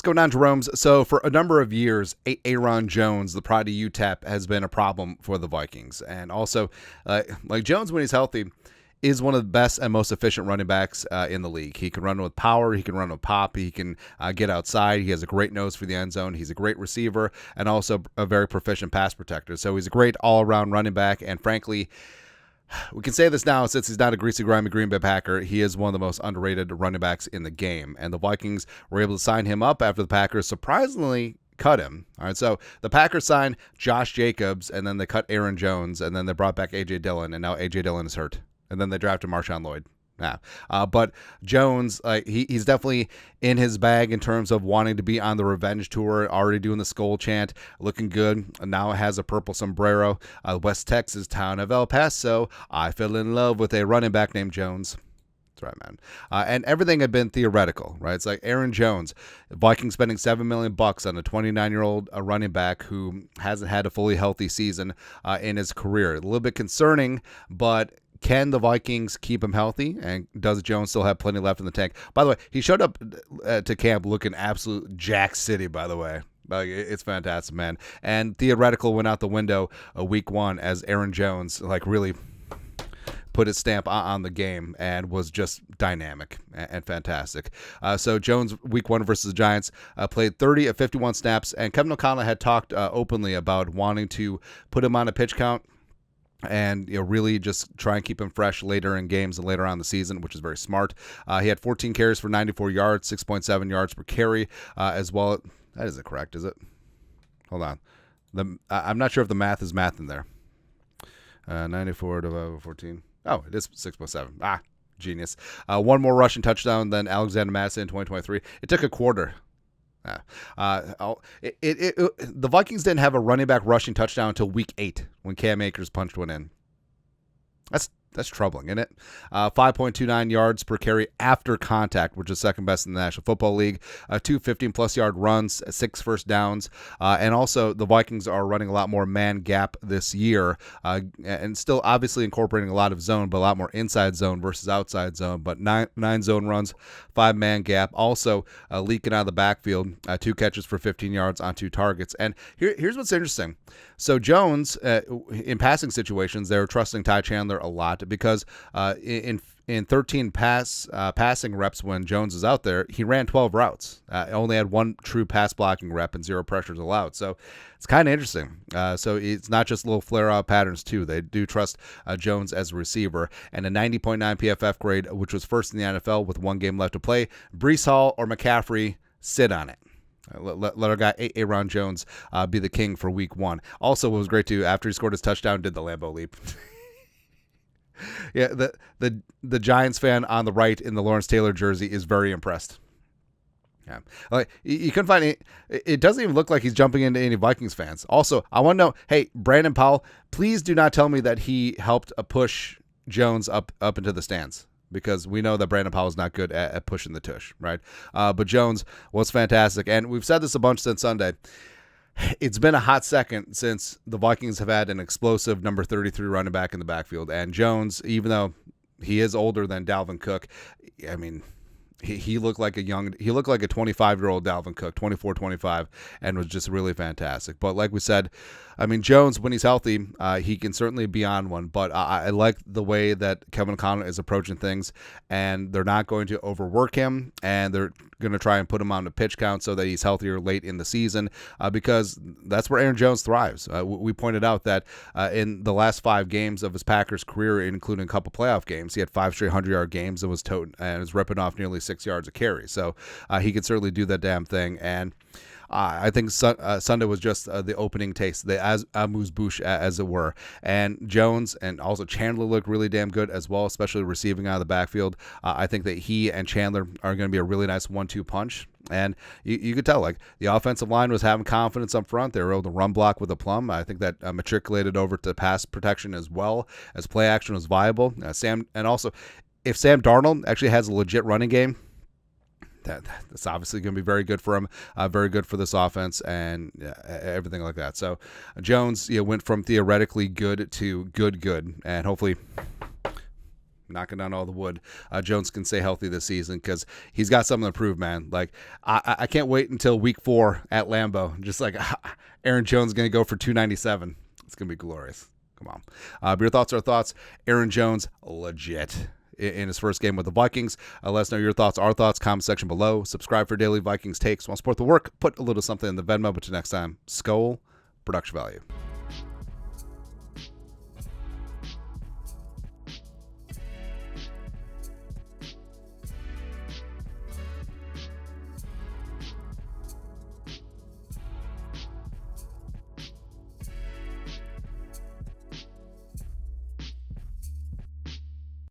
go down to Jerome's. So for a number of years, Aaron Jones, the pride of UTEP, has been a problem for the Vikings. And also, like Jones, when he's healthy, is one of the best and most efficient running backs in the league. He can run with power. He can run with pop. He can get outside. He has a great nose for the end zone. He's a great receiver and also a very proficient pass protector. So he's a great all-around running back. And frankly, we can say this now since he's not a greasy, grimy Green Bay Packer. He is one of the most underrated running backs in the game. And the Vikings were able to sign him up after the Packers surprisingly cut him. All right, so the Packers signed Josh Jacobs, and then they cut Aaron Jones, and then they brought back A.J. Dillon, and now A.J. Dillon is hurt. And then they drafted Marshawn Lloyd. Yeah. But Jones, he's definitely in his bag in terms of wanting to be on the revenge tour, already doing the Skull chant, looking good. Now has a purple sombrero. West Texas town of El Paso. I fell in love with a running back named Jones. That's right, man. And everything had been theoretical, right? It's like Aaron Jones, Vikings spending $7 million on a 29-year-old running back who hasn't had a fully healthy season in his career. A little bit concerning, but can the Vikings keep him healthy? And does Jones still have plenty left in the tank? By the way, he showed up to camp looking absolute jack city, by the way. It's fantastic, man. And theoretical went out the window week one as Aaron Jones really put his stamp on the game and was just dynamic and fantastic. So Jones, week one versus the Giants, played 30 of 51 snaps. And Kevin O'Connell had talked openly about wanting to put him on a pitch count and really just try and keep him fresh later in games and later on in the season, which is very smart. He had 14 carries for 94 yards, 6.7 yards per carry as well. That isn't correct, is it? Hold on. I'm not sure if the math is math in there. 94 divided by 14. Oh, it is 6.7. Genius. One more rushing touchdown than Alexander Madison in 2023. It took a quarter. The Vikings didn't have a running back rushing touchdown until week 8 when Cam Akers punched one in. That's troubling, isn't it? 5.29 yards per carry after contact, which is second best in the National Football League. 2 15-plus yard runs, 6 first downs. And also, the Vikings are running a lot more man gap this year and still obviously incorporating a lot of zone, but a lot more inside zone versus outside zone. But 9 zone runs, 5 man gap. Also, leaking out of the backfield, 2 catches for 15 yards on 2 targets. And here's what's interesting. So Jones, in passing situations, they're trusting Ty Chandler a lot because in 13 passing reps when Jones is out there, he ran 12 routes. Only had 1 true pass blocking rep and 0 pressures allowed. So it's kind of interesting. So it's not just little flare-out patterns, too. They do trust Jones as a receiver. And a 90.9 PFF grade, which was first in the NFL with 1 game left to play. Breece Hall or McCaffrey, sit on it. Let our guy Aaron Jones be the king for week 1. Also, what was great too, after he scored his touchdown, did the Lambeau leap. Yeah, the Giants fan on the right in the Lawrence Taylor jersey is very impressed. Yeah, you couldn't find it doesn't even look like he's jumping into any Vikings fans. Also, I want to know, hey, Brandon Powell, please do not tell me that he helped push Jones up into the stands, because we know that Brandon Powell is not good at pushing the tush, right? But Jones was fantastic. And we've said this a bunch since Sunday. It's been a hot second since the Vikings have had an explosive number 33 running back in the backfield. And Jones, even though he is older than Dalvin Cook, I mean, he looked like a 25-year-old Dalvin Cook, 24, 25, and was just really fantastic. But like we said, I mean, Jones, when he's healthy, he can certainly be on one. But I like the way that Kevin O'Connell is approaching things, and they're not going to overwork him, and they're going to try and put him on the pitch count so that he's healthier late in the season, because that's where Aaron Jones thrives. We pointed out that in the last 5 games of his Packers career, including a couple playoff games, he had 5 straight 100-yard games and was ripping off nearly 6 yards a carry. So he can certainly do that damn thing. And I think Sunday was just the opening taste, the amuse-bouche, as it were. And Jones and also Chandler looked really damn good as well, especially receiving out of the backfield. I think that he and Chandler are going to be a really nice 1-2 punch. And you could tell, like, the offensive line was having confidence up front. They were able to run block with aplomb. I think that matriculated over to pass protection as well, as play action was viable. And also, if Sam Darnold actually has a legit running game, that's obviously going to be very good for him, very good for this offense, and everything like that. So Jones went from theoretically good to good, and hopefully knocking down all the wood, Jones can stay healthy this season, because he's got something to prove, man. Like, I can't wait until week 4 at Lambeau. Just like Aaron Jones is going to go for 297. It's going to be glorious. Come on. But your thoughts are thoughts. Aaron Jones, legit in his first game with the Vikings. Let us know your thoughts, our thoughts, comment section below. Subscribe for daily Vikings takes. Want to support the work? Put a little something in the Venmo. But till next time, Skol, production value.